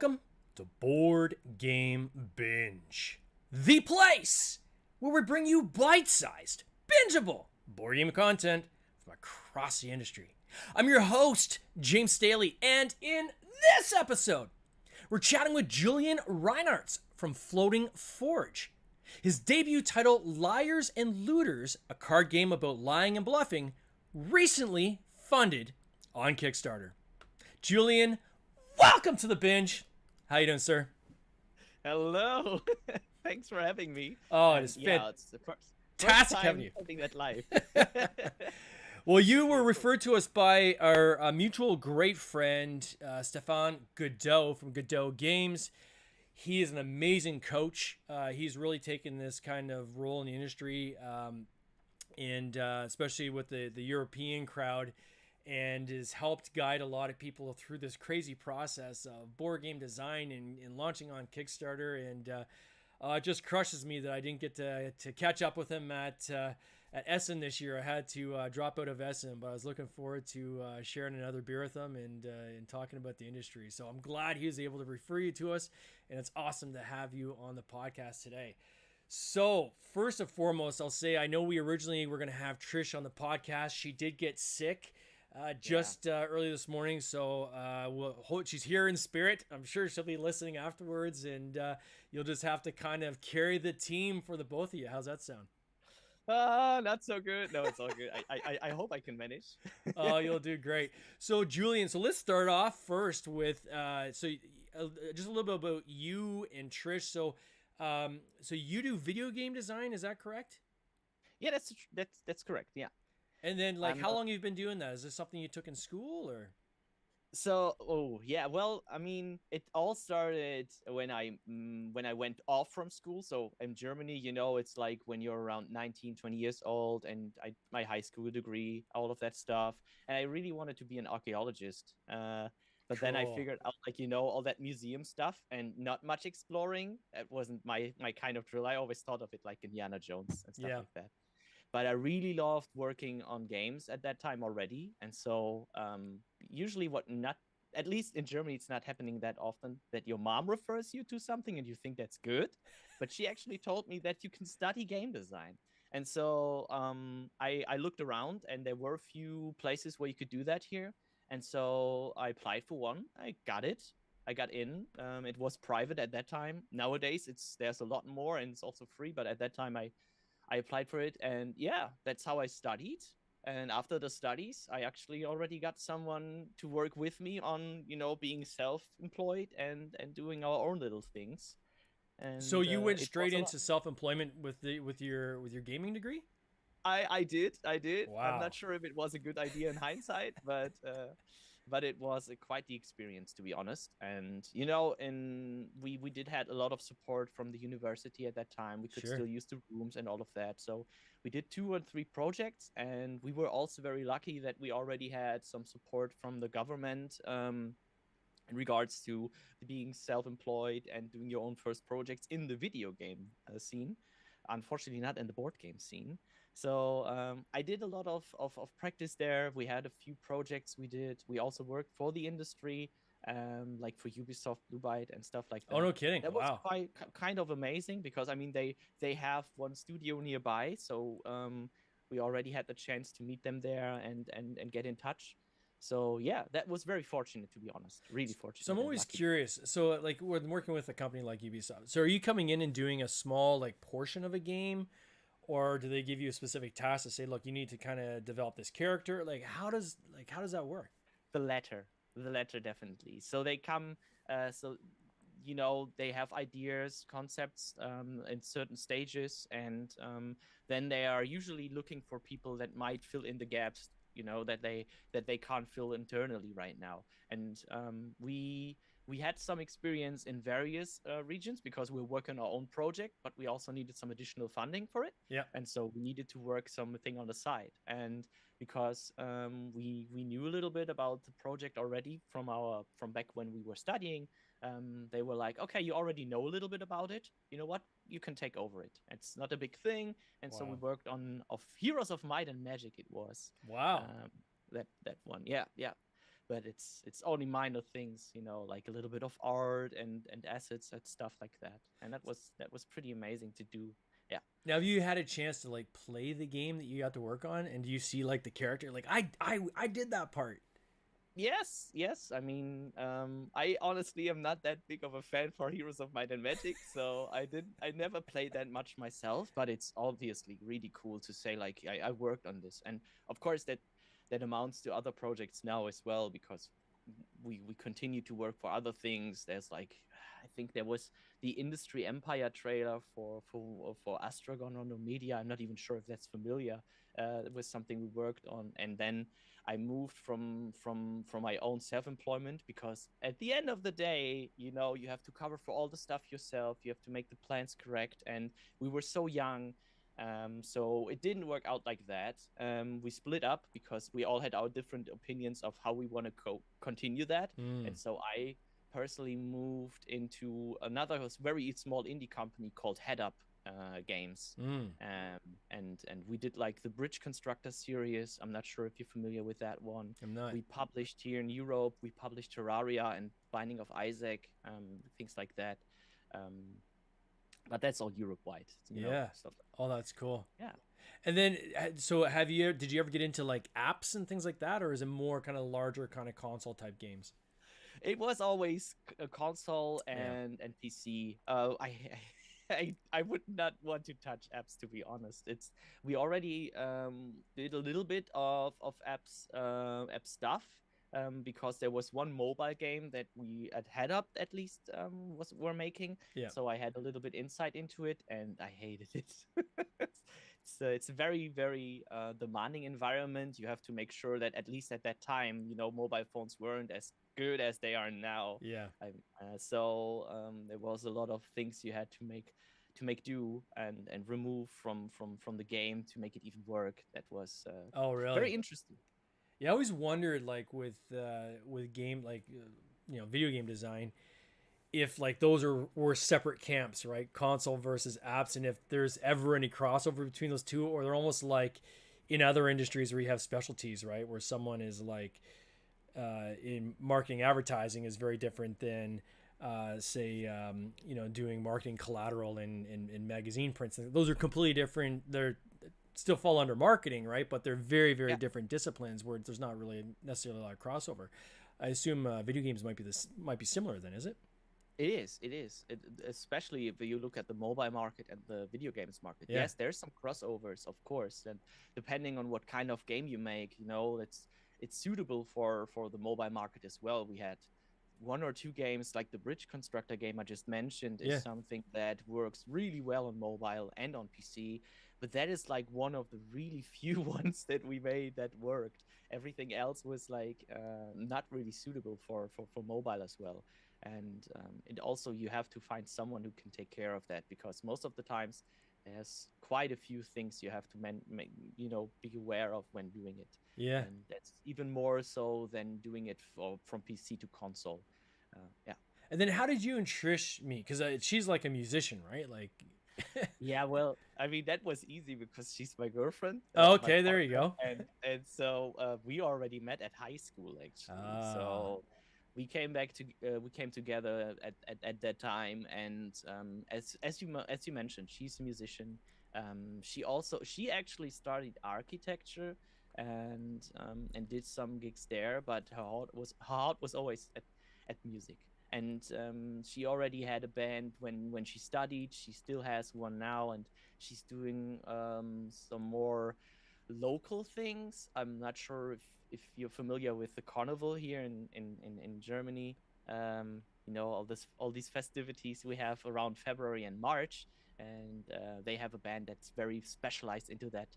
welcome to Board Game Binge, the place where we bring you bite-sized, bingeable board game content from across the industry. I'm your host, James Staley, and in this episode, we're chatting with Julian Reinartz from Floating Forge. His debut title, Liars and Looters, a card game about lying and bluffing, recently funded on Kickstarter. Julian, welcome to the binge. How you doing, sir? Hello. Thanks for having me. Oh, it's it's the first fantastic time having you. having that live. Well, you were referred to us by our mutual great friend, Stefan Godot from Godot Games. He is an amazing coach. He's really taken this kind of role in the industry, and especially with the European crowd, and has helped guide a lot of people through this crazy process of board game design and launching on Kickstarter. And it just crushes me that I didn't get to catch up with him at Essen this year. I had to drop out of Essen, but I was looking forward to sharing another beer with him and talking about the industry. So I'm glad he was able to refer you to us, and it's awesome to have you on the podcast today. So first and foremost, I'll say I know we originally were going to have Trish on the podcast. She did get sick early this morning, so we'll hope she's here in spirit. I'm sure she'll be listening afterwards, and you'll just have to kind of carry the team for the both of you. How's that sound? Not so good. No, it's all good. I hope I can manage. Oh, you'll do great. So Julian, let's start off first with just a little bit about you and Trish. So you do video game design, is that correct? Yeah, that's correct. Yeah. And then how long have you been doing that? Is this something you took in school or? Well, I mean, it all started when I went off from school. So in Germany, it's like when you're around 19, 20 years old, and my high school degree, all of that stuff. And I really wanted to be an archaeologist. But then I figured out, all that museum stuff and not much exploring. It wasn't my kind of drill. I always thought of it like Indiana Jones and stuff like that. But I really loved working on games at that time already. And so usually at least in Germany, it's not happening that often that your mom refers you to something and you think that's good. But she actually told me that you can study game design. And so I looked around, and there were a few places where you could do that here. And so I applied for one. I got it. I got in. It was private at that time. Nowadays, there's a lot more, and it's also free. But at that time, I applied for it, and that's how I studied. And after the studies, I actually already got someone to work with me on, being self-employed and doing our own little things. And so you went straight into self-employment with your gaming degree? I did. Wow. I'm not sure if it was a good idea in hindsight, but it was quite the experience, to be honest. And we did had a lot of support from the university at that time. We could still use the rooms and all of that. So we did 2 or 3 projects, and we were also very lucky that we already had some support from the government in regards to being self-employed and doing your own first projects in the video game scene. Unfortunately, not in the board game scene. So I did a lot of practice there. We had a few projects we did. We also worked for the industry, like for Ubisoft, Blue Byte, and stuff like that. Oh, no kidding. That was kind of amazing because, I mean, they have one studio nearby. So we already had the chance to meet them there and get in touch. So that was very fortunate, to be honest. Really fortunate. So I'm always curious. So when working with a company like Ubisoft, so are you coming in and doing a small portion of a game, or do they give you a specific task to say, look, you need to kind of develop this character? How does that work? The latter definitely. So they come, they have ideas, concepts in certain stages, and then they are usually looking for people that might fill in the gaps, that they can't fill internally right now. And we had some experience in various regions because we're working on our own project, but we also needed some additional funding for it. Yeah. And so we needed to work something on the side. And because we knew a little bit about the project already from back when we were studying, they were like, okay, you already know a little bit about it. You know what? You can take over it. It's not a big thing. And so we worked on Heroes of Might and Magic. It was. Wow. That one. Yeah. but it's only minor things, like a little bit of art and assets and stuff like that. And that was pretty amazing to do. Yeah. Now, have you had a chance to like play the game that you got to work on, and do you see like the character like I did that part? Yes, yes. I mean, I honestly am not that big of a fan for Heroes of Might and Magic, so I never played that much myself. But it's obviously really cool to say like I worked on this, and of course that amounts to other projects now as well because we continue to work for other things. There's like I think there was the Industry Empire trailer for Astragon on the media. I'm not even sure if that's familiar. It was something we worked on, and then I moved from my own self-employment because at the end of the day, you have to cover for all the stuff yourself. You have to make the plans correct, and we were so young. So it didn't work out like that. We split up because we all had our different opinions of how we want to continue that. Mm, And so I personally moved into another very small indie company called Head Up Games. mm, And we did like the Bridge Constructor series. I'm not sure if you're familiar with that one. I'm not. We published here in Europe. We published Terraria and Binding of Isaac, things like that. Um, but that's all Europe wide, Yeah. stuff. Oh, that's cool. Yeah. And then, so did you ever get into like apps and things like that, or is it more kind of larger kind of console type games? It was always a console Yeah. and PC. I would not want to touch apps, to be honest. We already did a little bit of app stuff, because there was one mobile game that we at Head Up at least were making. Yeah. So I had a little bit insight into it, and I hated it. It's a very very demanding environment. You have to make sure that at least at that time, mobile phones weren't as good as they are now. Yeah. There was a lot of things you had to make do and remove from the game to make it even work. That was Oh, really? very interesting. Yeah, I always wondered like with game like video game design, if like those were separate camps, right? Console versus apps, and if there's ever any crossover between those two, or they're almost like in other industries where you have specialties, right? Where someone is like in marketing advertising is very different than say doing marketing collateral in magazine prints. Those are completely different. They're still fall under marketing, right? But they're very very Yeah. different disciplines where there's not really necessarily a lot of crossover. I assume video games might be similar then, is it? It is. Especially if you look at the mobile market and the video games market. Yeah. Yes, there's some crossovers, of course, and depending on what kind of game you make, it's suitable for the mobile market as well. We had one or two games like the Bridge Constructor game I just mentioned is Yeah. something that works really well on mobile and on PC, but that is like one of the really few ones that we made that worked. Everything else was like not really suitable for mobile as well. And it also you have to find someone who can take care of that because most of the times there's quite a few things you have to be aware of when doing it, Yeah. and that's even more so than doing it from PC to console. Yeah. And then how did you and Trish meet? Because she's like a musician, right? Like, Yeah, well, I mean that was easy because she's my girlfriend, oh, my okay, there you partner, go. and so we already met at high school actually. Ah, So we came together at that time, and as you mentioned, she's a musician. She actually studied architecture and did some gigs there, but her heart was always at music. And she already had a band when she studied. She still has one now, and she's doing some more local things. I'm not sure if you're familiar with the carnival here in Germany. All these festivities we have around February and March, and they have a band that's very specialized into that,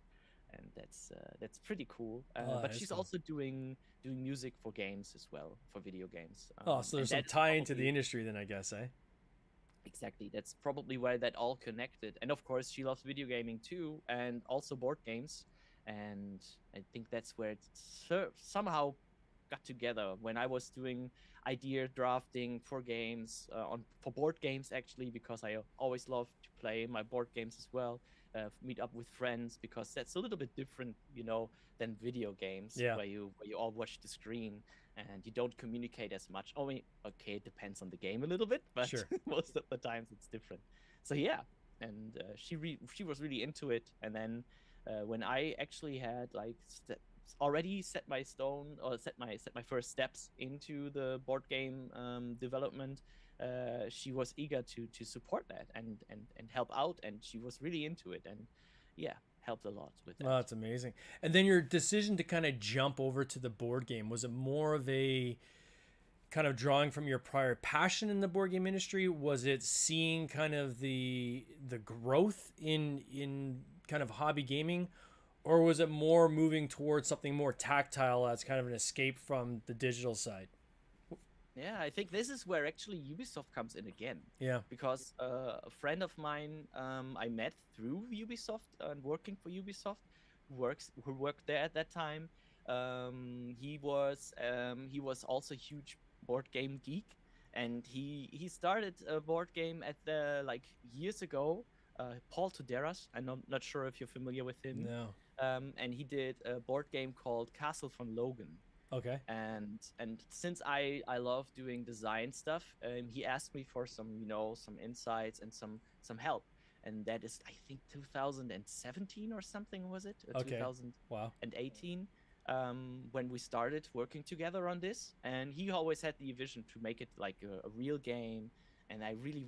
and that's pretty cool. oh, But that is she's cool. also doing music for games as well, for video games. Oh, so And there's some that is tie into the probably industry then, I guess, eh? exactly that's probably where that all connected. And of course, she loves video gaming too, and also board games. And I think that's where it somehow got together when I was doing idea drafting for games on for board games actually, because I always love to play my board games as well. Meet up with friends because that's a little bit different, than video games Yeah, where you all watch the screen and you don't communicate as much. Oh, okay, it depends on the game a little bit, but sure. most of the times it's different. So yeah, and she was really into it. And then when I actually had like already set my stone or set my first steps into the board game development, she was eager to support that and help out, and she was really into it, and yeah, helped a lot with Well, that. that's amazing. And then your decision to kind of jump over to the board game, was it more of a kind of drawing from your prior passion in the board game industry? Was it seeing kind of the growth in kind of hobby gaming, or was it more moving towards something more tactile as kind of an escape from the digital side? Yeah, I think this is where actually Ubisoft comes in again, Yeah. because a friend of mine I met through Ubisoft and working for Ubisoft, who worked there at that time. He was also a huge board game geek, and he started a board game at the like years ago. Paul Tuderas, I'm not sure if you're familiar with him, No. and he did a board game called Castle von Logan. Okay. And since I love doing design stuff, he asked me for some insights and some help. And that is, I think, 2017 or something, was it, or Okay. Wow. 2018, when we started working together on this. And he always had the vision to make it like a real game, and I really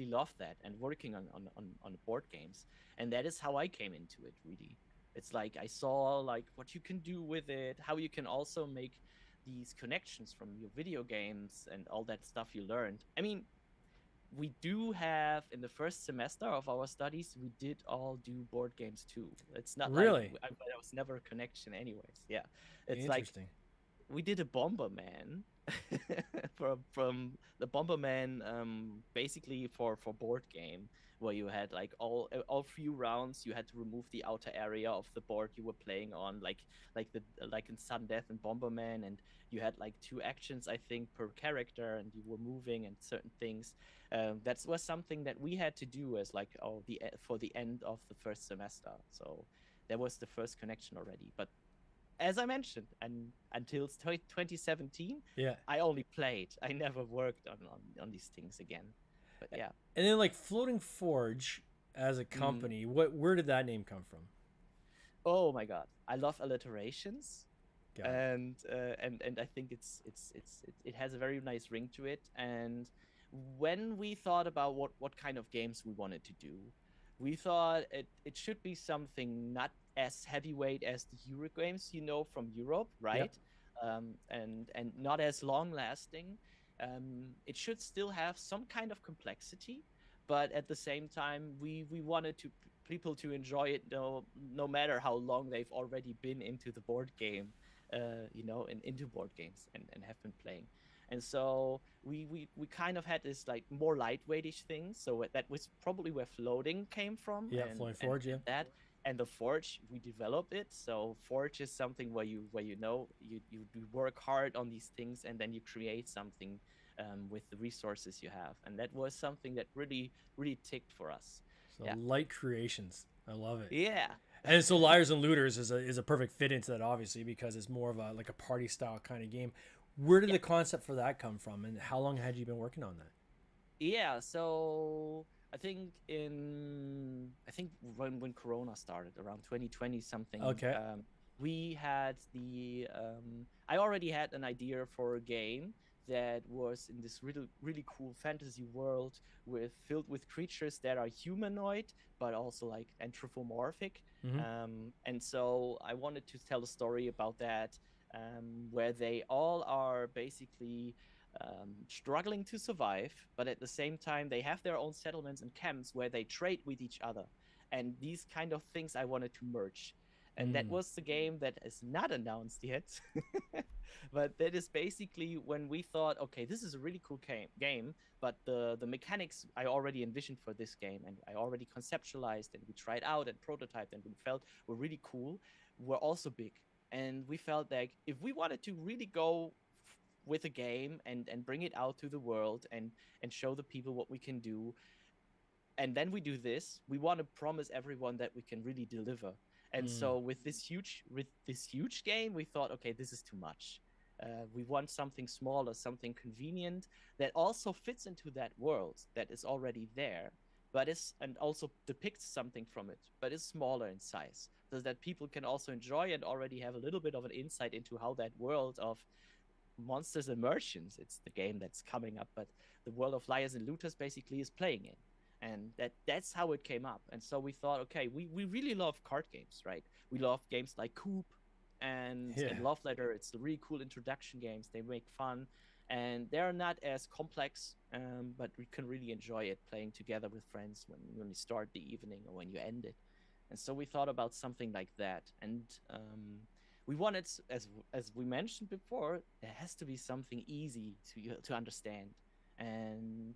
loved that, and working on board games. And that is how I came into it, really. It's like I saw like what you can do with it, how you can also make these connections from your video games and all that stuff you learned. I mean, we do have in the first semester of our studies, we did all do board games too. It's not like Really there was never a connection, anyways. Yeah, it's like interesting. we did a Bomberman from the Bomberman, basically for board game, where you had like all few rounds you had to remove the outer area of the board you were playing on, like in Sudden Death and Bomberman. And you had like two actions, I think, per character, and you were moving and certain things. That was something that we had to do as like for the end of the first semester. So that was the first connection already. But as I mentioned, and until 2017, Yeah. I only played. I never worked on these things again. But yeah. And then like Floating Forge as a Mm. company, where did that name come from? Oh my God, I love alliterations, Got it. and I think it has a very nice ring to it. And when we thought about what kind of games we wanted to do, we thought it should be something not as heavyweight as the Euro games, from Europe, Yep. right? And not as long lasting. It should still have some kind of complexity, but at the same time, we wanted people to enjoy it, no matter how long they've already been into the board game, and into board games, and have been playing. And so we kind of had this like more lightweightish thing. So that was probably where floating came from, Yeah. and Floating and, Forge. Yeah. and that. And the forge, we developed it. So forge is something where you work hard on these things, and then you create something, with the resources you have. And that was something that really really ticked for us. So Yeah. light creations. I love it. Yeah. And so Liars and Looters is a perfect fit into that, obviously, because it's more of a like a party style kind of game. Where did Yeah. the concept for that come from, and how long had you been working on that? Yeah, so I think when Corona started around 2020 something, Okay. we had I already had an idea for a game that was in this really really cool fantasy world, filled with creatures that are humanoid but also like anthropomorphic. Mm-hmm. And so I wanted to tell a story about that, where they all are basically struggling to survive, but at the same time, they have their own settlements and camps where they trade with each other. And these kind of things I wanted to merge. And that Mm. was the game that is not announced yet. But that is basically when we thought, okay, this is a really cool game, but the mechanics I already envisioned for this game, and I already conceptualized, and we tried out and prototyped, and we felt were really cool, were also big. And we felt like if we wanted to really go with a game and bring it out to the world and show the people what we can do, and then we do this, we want to promise everyone that we can really deliver. And Mm. so with this huge game, we thought, okay, this is too much. We want something smaller, something convenient that also fits into that world that is already there, but is and also depicts something from it, but is smaller in size, so that people can also enjoy and already have a little bit of an insight into how that world of Monsters Immersions, it's the game that's coming up, but the world of Liars and Looters basically is playing in. And that's how it came up. And so we thought, okay, we really love card games, right? We love games like Coop Yeah. and Love Letter. It's the really cool introduction games. They make fun and they're not as complex, but we can really enjoy it playing together with friends when you start the evening or when you end it. And so we thought about something like that. And we wanted, as we mentioned before, there has to be something easy to understand. And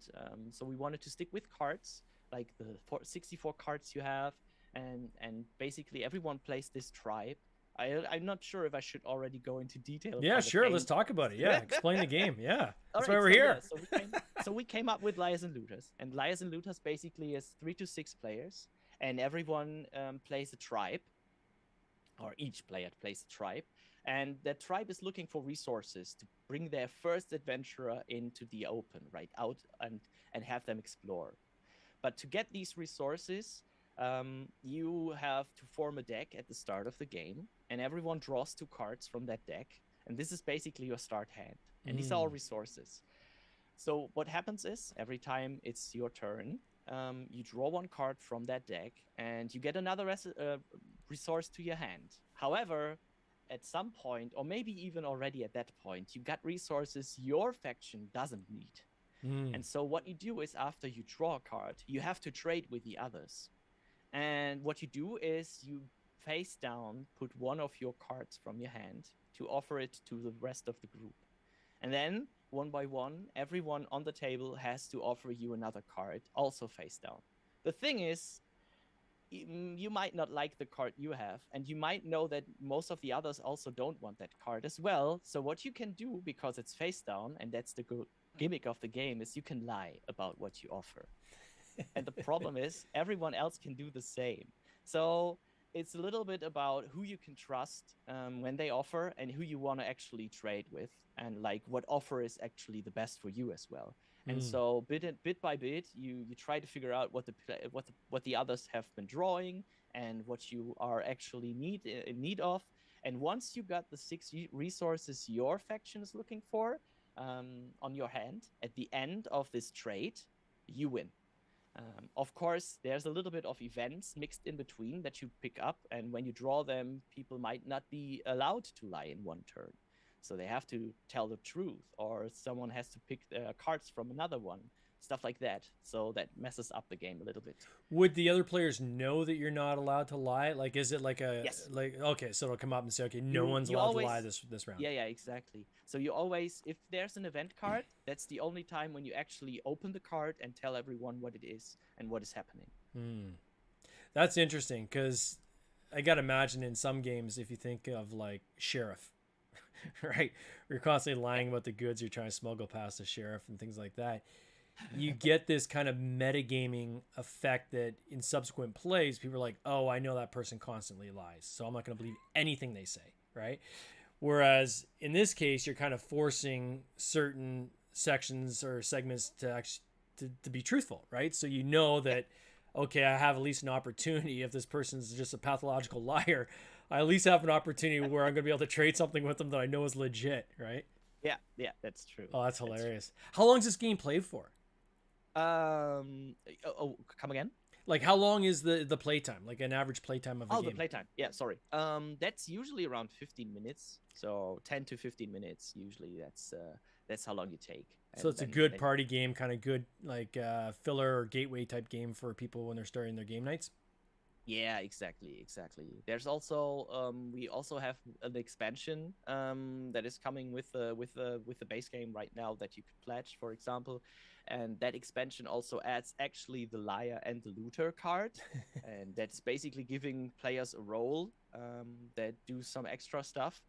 so we wanted to stick with cards, like the 64 cards you have, and basically everyone plays this tribe. I'm not sure if I should already go into detail Yeah, how the sure. game. Let's talk about it. Yeah, explain the game. Yeah, All that's why right, we're so yeah, here. so we came up with Liars and Looters, and Liars and Looters basically is 3 to 6 players, and everyone plays a tribe, or each player plays a tribe, and that tribe is looking for resources to bring their first adventurer into the open, right out and have them explore. But to get these resources, you have to form a deck at the start of the game, and everyone draws 2 cards from that deck, and this is basically your start hand. And these are all Mm. resources. So what happens is every time it's your turn, you draw 1 card from that deck, and you get another resource to your hand. However, at some point, or maybe even already at that point, you got resources your faction doesn't need. Mm. And so what you do is after you draw a card, you have to trade with the others. And what you do is you face down put one of your cards from your hand to offer it to the rest of the group. And then one by one, everyone on the table has to offer you another card, also face down. The thing is, you might not like the card you have, and you might know that most of the others also don't want that card as well. So what you can do, because it's face down, and that's the gimmick of the game, is you can lie about what you offer. And the problem is everyone else can do the same. So it's a little bit about who you can trust when they offer and who you want to actually trade with, and like what offer is actually the best for you as well. And Mm. so bit by bit, you try to figure out what the others have been drawing and what you are actually in need of. And once you got the 6 resources your faction is looking for on your hand, at the end of this trade, you win. Of course, there's a little bit of events mixed in between that you pick up, and when you draw them, people might not be allowed to lie in one turn. So they have to tell the truth, or someone has to pick cards from another one, stuff like that. So that messes up the game a little bit. Would the other players know that you're not allowed to lie? Like, is it like a Yes, like? Okay, so it'll come up and say, okay, no you one's you allowed to always lie this round. yeah, exactly. So you always, if there's an event card, that's the only time when you actually open the card and tell everyone what it is and what is happening. Hmm. That's interesting because I gotta imagine in some games, if you think of like sheriff, right, you're constantly lying about the goods you're trying to smuggle past the sheriff and things like that. You get this kind of metagaming effect that in subsequent plays, people are like, oh, I know that person constantly lies, so I'm not going to believe anything they say, right? Whereas in this case, you're kind of forcing certain sections or segments to actually to be truthful, right? So you know that, okay, I have at least an opportunity. If this person's just a pathological liar, I at least have an opportunity where I'm going to be able to trade something with them that I know is legit, right? Yeah, that's true. Oh, that's That's hilarious. How long is this game played for? Come again? Like, how long is the playtime? Like an average playtime of a Oh, game? the playtime. Yeah, sorry. That's usually around 15 minutes. So 10 to 15 minutes usually. That's how long you take. So And it's a good then party game, kind of good like filler or gateway type game for people when they're starting their game nights. Yeah, exactly. There's also we also have an expansion that is coming with the base game right now that you could pledge, for example, and that expansion also adds actually the liar and the looter card, and that's basically giving players a role that do some extra stuff.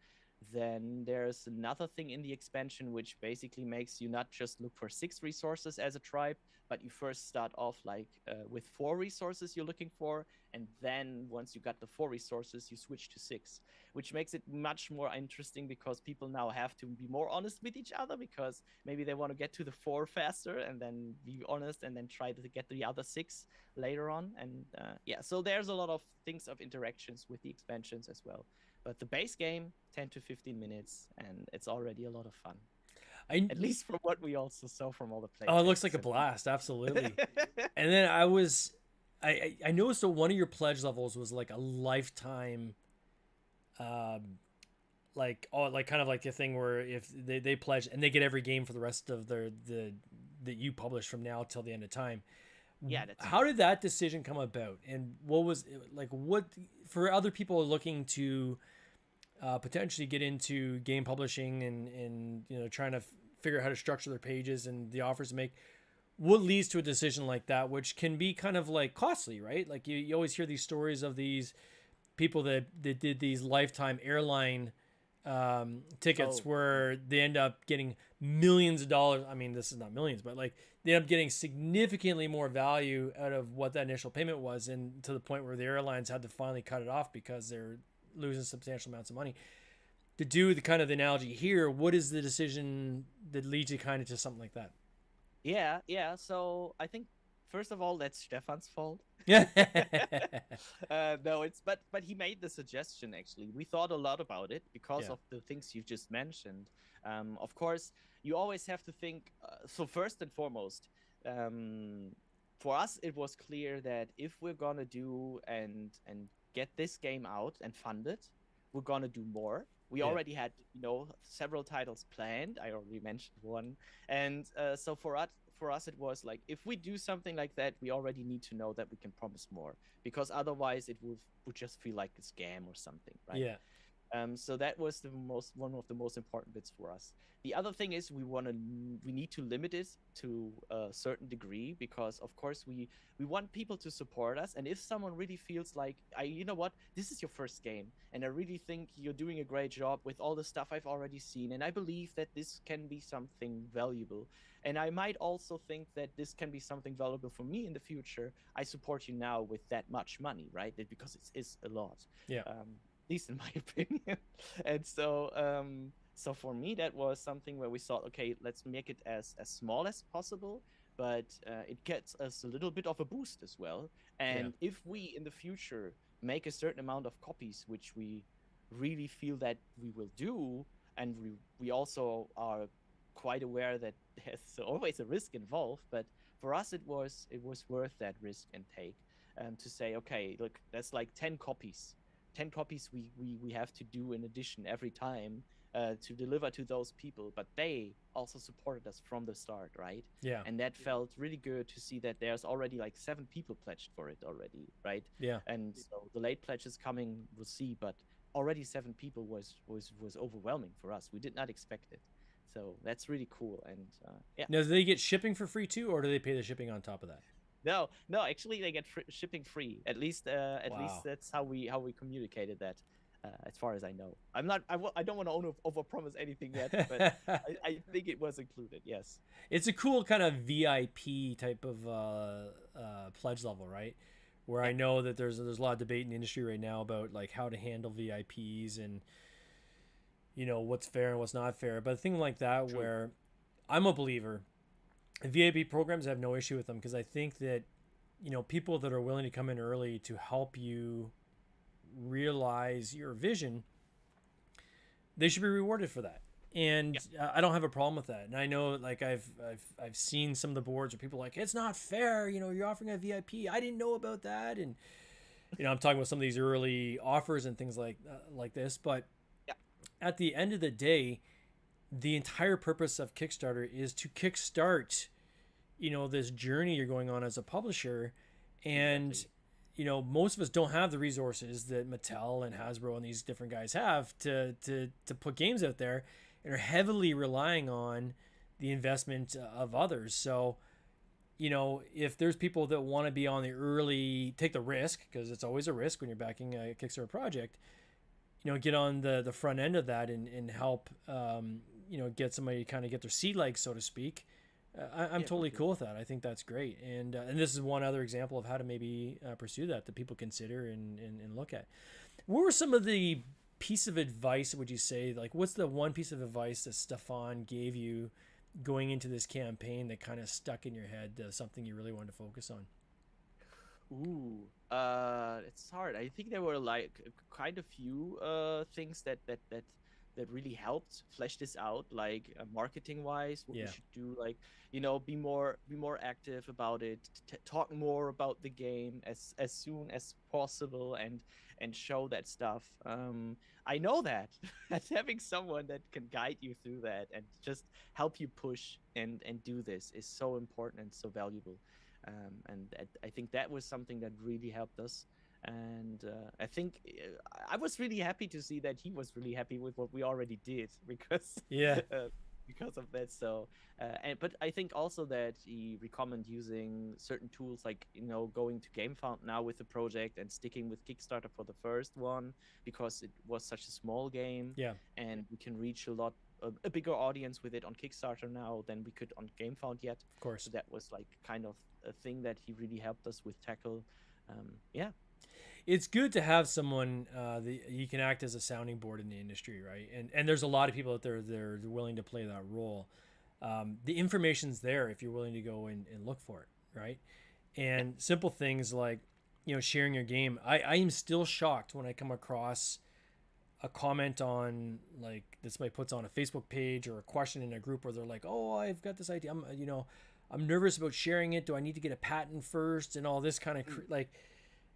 Then there's another thing in the expansion which basically makes you not just look for 6 resources as a tribe, but you first start off like with 4 resources you're looking for, and then once you got the 4 resources you switch to 6, which makes it much more interesting because people now have to be more honest with each other, because maybe they want to get to the 4 faster and then be honest and then try to get the other 6 later on. And yeah, so there's a lot of things of interactions with the expansions as well, but the base game 10 to 15 minutes and it's already a lot of fun, I at least from what we also saw from all the play Oh, it looks like tests. a blast, absolutely. And then I noticed that one of your pledge levels was like a lifetime, um, like kind of like a thing where if they pledge and they get every game for the rest of the that you publish from now till the end of time. Yeah, that's How did that decision come about, and what was like what for other people looking to potentially get into game publishing and trying to figure out how to structure their pages and the offers to make? What leads to a decision like that, which can be kind of like costly, right? Like you always hear these stories of these people that did these lifetime airline tickets Oh, where they end up getting millions of dollars. I mean, this is not millions, but like they end up getting significantly more value out of what that initial payment was, and to the point where the airlines had to finally cut it off because they're losing substantial amounts of money. To do the kind of the analogy here, what is the decision that leads you kind of to something like that? yeah. So I think first of all, that's Stefan's fault. Yeah. No, it's but he made the suggestion. Actually, we thought a lot about it because Yeah. of the things you just mentioned. Of course, you always have to think. So first and foremost, um, for us, it was clear that if we're gonna do and get this game out and fund it, we're gonna do more. We Yeah. already had, several titles planned. I already mentioned one, and so for us it was like, if we do something like that, we already need to know that we can promise more, because otherwise it would just feel like a scam or something, right? Yeah. So that was one of the most important bits for us. The other thing is we need to limit it to a certain degree, because of course we want people to support us. And if someone really feels like, you know what, this is your first game, and I really think you're doing a great job with all the stuff I've already seen, and I believe that this can be something valuable, and I might also think that this can be something valuable for me in the future. I support you now with that much money, right? Because it is a lot. Yeah. At least in my opinion. And so for me, that was something where we thought, okay, let's make it as small as possible, but it gets us a little bit of a boost as well. Yeah. And if we in the future make a certain amount of copies, which we really feel that we will do, and we also are quite aware that there's always a risk involved, but for us it was worth that risk and take, to say, okay, look, that's like 10 copies. 10 copies we have to do in addition every time, to deliver to those people, but they also supported us from the start, right? Yeah. And that felt really good to see that there's already like 7 people pledged for it already, right? Yeah. And so the late pledges coming, we'll see, but already 7 people was overwhelming for us. We did not expect it, so that's really cool. And yeah. Now, do they get shipping for free too, or do they pay the shipping on top of that? No, actually, they get shipping free. At least Wow. that's how we communicated that, as far as I know. I don't want to overpromise anything yet, but I think it was included. Yes. It's a cool kind of VIP type of pledge level, right? Where I Yeah. know that there's a lot of debate in the industry right now about like how to handle VIPs and what's fair and what's not fair. But a thing like that, True. where I'm a believer, VIP programs, I have no issue with them, because I think that people that are willing to come in early to help you realize your vision, they should be rewarded for that. And Yeah. I don't have a problem with that. And I know, like I've seen some of the boards where people are like, it's not fair. You're offering a VIP. I didn't know about that. And I'm talking about some of these early offers and things like this. But Yeah. at the end of the day, the entire purpose of Kickstarter is to kickstart, this journey you're going on as a publisher, and Exactly. most of us don't have the resources that Mattel and Hasbro and these different guys have to put games out there, and are heavily relying on the investment of others. So, if there's people that want to be on the early, take the risk, because it's always a risk when you're backing a Kickstarter project, get on the front end of that and help, get somebody kind of get their sea legs, so to speak. I'm totally cool with that. I think that's great. And this is one other example of how to maybe pursue that people consider and look at. What were some of the piece of advice, would you say, like what's the one piece of advice that Stefan gave you going into this campaign that kind of stuck in your head, something you really wanted to focus on? Ooh, it's hard. I think there were like quite a few things that really helped flesh this out, like marketing wise, what we Yeah, should do, like be more active about it, talk more about the game as soon as possible, and show that stuff. I know that that having someone that can guide you through that and just help you push and do this is so important and so valuable. I think that was something that really helped us. And I think I was really happy to see that he was really happy with what we already did because yeah, uh, because of that. So, but I think also that he recommend using certain tools, like going to GameFound now with the project and sticking with Kickstarter for the first one, because it was such a small game, yeah, and we can reach a bigger audience with it on Kickstarter now than we could on GameFound yet. of course. So that was like kind of a thing that he really helped us with tackle. Yeah. It's good to have someone that you can act as a sounding board in the industry, right? And there's a lot of people out there that are willing to play that role. The information's there if you're willing to go and look for it, right? And simple things like sharing your game. I am still shocked when I come across a comment on, like, that somebody puts on a Facebook page or a question in a group where they're like, "Oh, I've got this idea. I'm nervous about sharing it. Do I need to get a patent first?" And all this kind of like.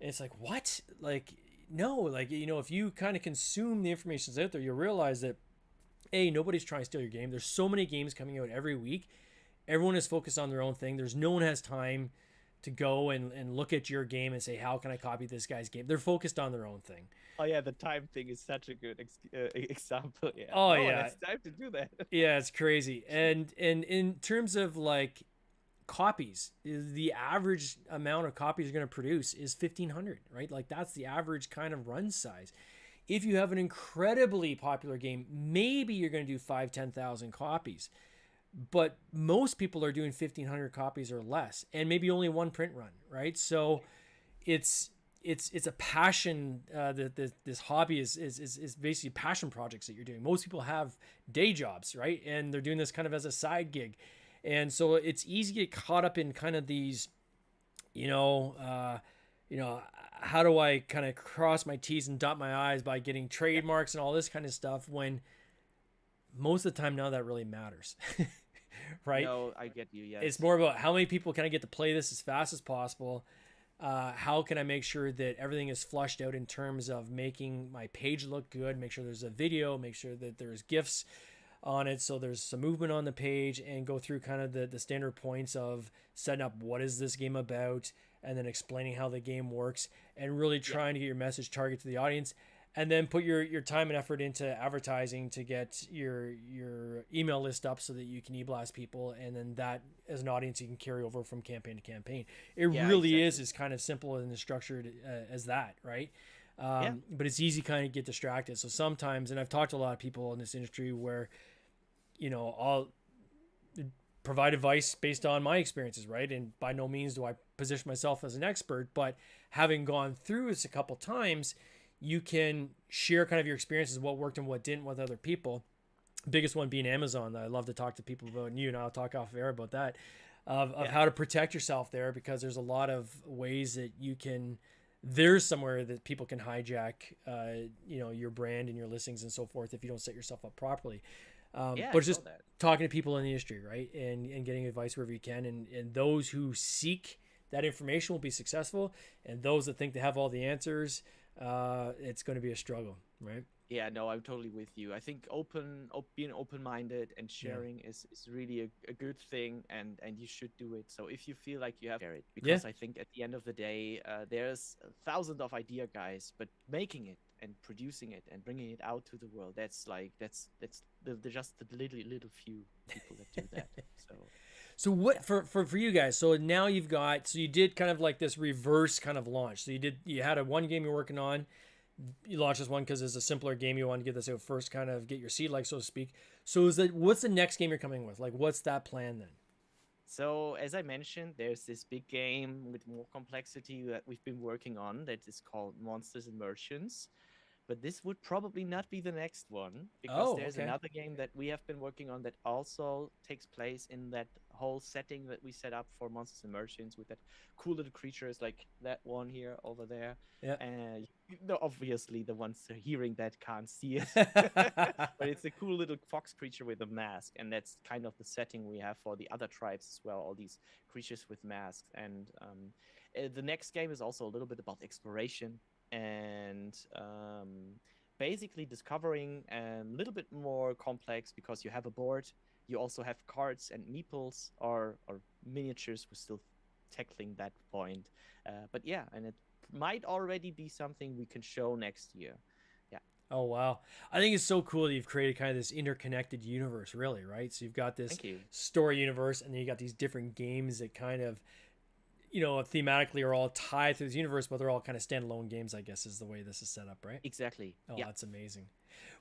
And it's like, what? Like, no, like, if you kind of consume the information that's out there, you'll realize that, A, nobody's trying to steal your game. There's so many games coming out every week. Everyone is focused on their own thing. There's no one has time to go and look at your game and say, how can I copy this guy's game? They're focused on their own thing. Oh yeah, the time thing is such a good example. Yeah. Oh, No one yeah. has time to do that. Yeah, it's crazy. And in terms of like copies, the average amount of copies you're going to produce is 1,500, right? Like that's the average kind of run size. If you have an incredibly popular game, maybe you're going to do 5,000-10,000 copies, but most people are doing 1,500 copies or less, and maybe only one print run, right? So it's a passion. This hobby is basically passion projects that you're doing. Most people have day jobs, right? And they're doing this kind of as a side gig. And so it's easy to get caught up in kind of these, how do I kind of cross my T's and dot my I's by getting trademarks and all this kind of stuff, when most of the time none of that really matters, right? No, I get you. Yes. It's more about how many people can I get to play this as fast as possible. How can I make sure that everything is flushed out in terms of making my page look good, make sure there's a video, make sure that there's GIFs on it, so there's some movement on the page, and go through kind of the standard points of setting up what is this game about, and then explaining how the game works, and really trying to get your message target to the audience, and then put your time and effort into advertising to get your email list up so that you can e-blast people, and then that as an audience you can carry over from campaign to campaign. It really is as kind of simple and structured as that, right? But it's easy kind of get distracted. So sometimes, and I've talked to a lot of people in this industry where I'll provide advice based on my experiences, right? And by no means do I position myself as an expert, but having gone through this a couple times, you can share kind of your experiences, what worked and what didn't with other people. Biggest one being Amazon that I love to talk to people about, and you and I'll talk off air about that, of how to protect yourself there, because there's a lot of ways that there's somewhere that people can hijack, your brand and your listings and so forth if you don't set yourself up properly. But just talking to people in the industry, right? And getting advice wherever you can. And those who seek that information will be successful. And those that think they have all the answers, it's going to be a struggle, right? Yeah, no, I'm totally with you. I think being open-minded and Yeah. sharing is really a good thing, and you should do it. So if you feel like you have to share it, Yeah. because I think at the end of the day, there's thousands of idea guys, but making it and producing it and bringing it out to the world, that's just the little few people that do that. So So yeah. what for you guys? So now you've got, so you did kind of like this reverse kind of launch. So you had a one game you're working on. You launched this one because it's a simpler game. You want to get this out first, kind of get your seed, like so to speak. So what's the next game you're coming with? Like, what's that plan then? So as I mentioned, there's this big game with more complexity that we've been working on that is called Monsters and Merchants. But this would probably not be the next one, because Oh, there's okay. another game that we have been working on that also takes place in that whole setting that we set up for Monsters and Merchants, with that cool little creatures like that one here over there. Yeah. And obviously the ones hearing that can't see it, but it's a cool little fox creature with a mask, and that's kind of the setting we have for the other tribes as well. All these creatures with masks, and the next game is also a little bit about exploration and basically discovering a little bit more complex, because you have a board, you also have cards and meeples or miniatures. We're still tackling that point, but yeah, and it might already be something we can show next year. Yeah. Oh wow. I think it's so cool that you've created kind of this interconnected universe, really, right? So you've got this Thank you. story universe, and then you got these different games that kind of, thematically are all tied to this universe, but they're all kind of standalone games, I guess, is the way this is set up, right? Exactly. Oh, Yeah. that's amazing.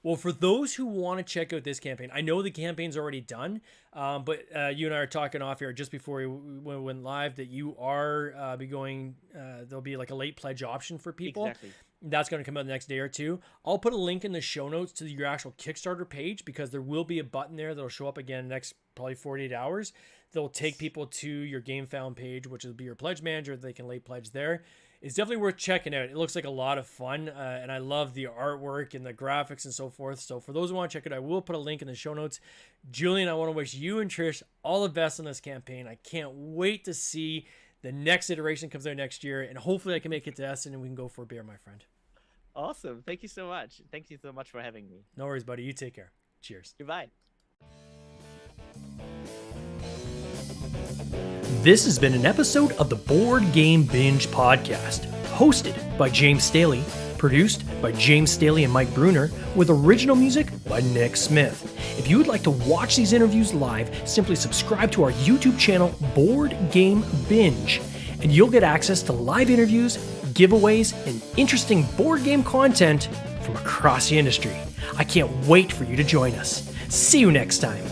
Well, for those who want to check out this campaign, I know the campaign's already done, but you and I are talking off here just before we went live that you are there'll be like a late pledge option for people. Exactly. That's going to come out the next day or two. I'll put a link in the show notes to your actual Kickstarter page, because there will be a button there that'll show up again next probably 48 hours. They'll take people to your Game Found page, which will be your pledge manager. They can late pledge there. It's definitely worth checking out. It looks like a lot of fun, and I love the artwork and the graphics and so forth. So for those who want to check it out, I will put a link in the show notes. Julian, I want to wish you and Trish all the best on this campaign. I can't wait to see the next iteration comes out next year, and hopefully I can make it to Essen and we can go for a beer, my friend. Awesome. Thank you so much. Thank you so much for having me. No worries, buddy. You take care. Cheers. Goodbye. This has been an episode of the Board Game Binge podcast, hosted by James Staley, produced by James Staley and Mike Bruner, with original music by Nick Smith. If you would like to watch these interviews live, simply subscribe to our YouTube channel, Board Game Binge, and you'll get access to live interviews, giveaways, and interesting board game content from across the industry. I can't wait for you to join us. See you next time.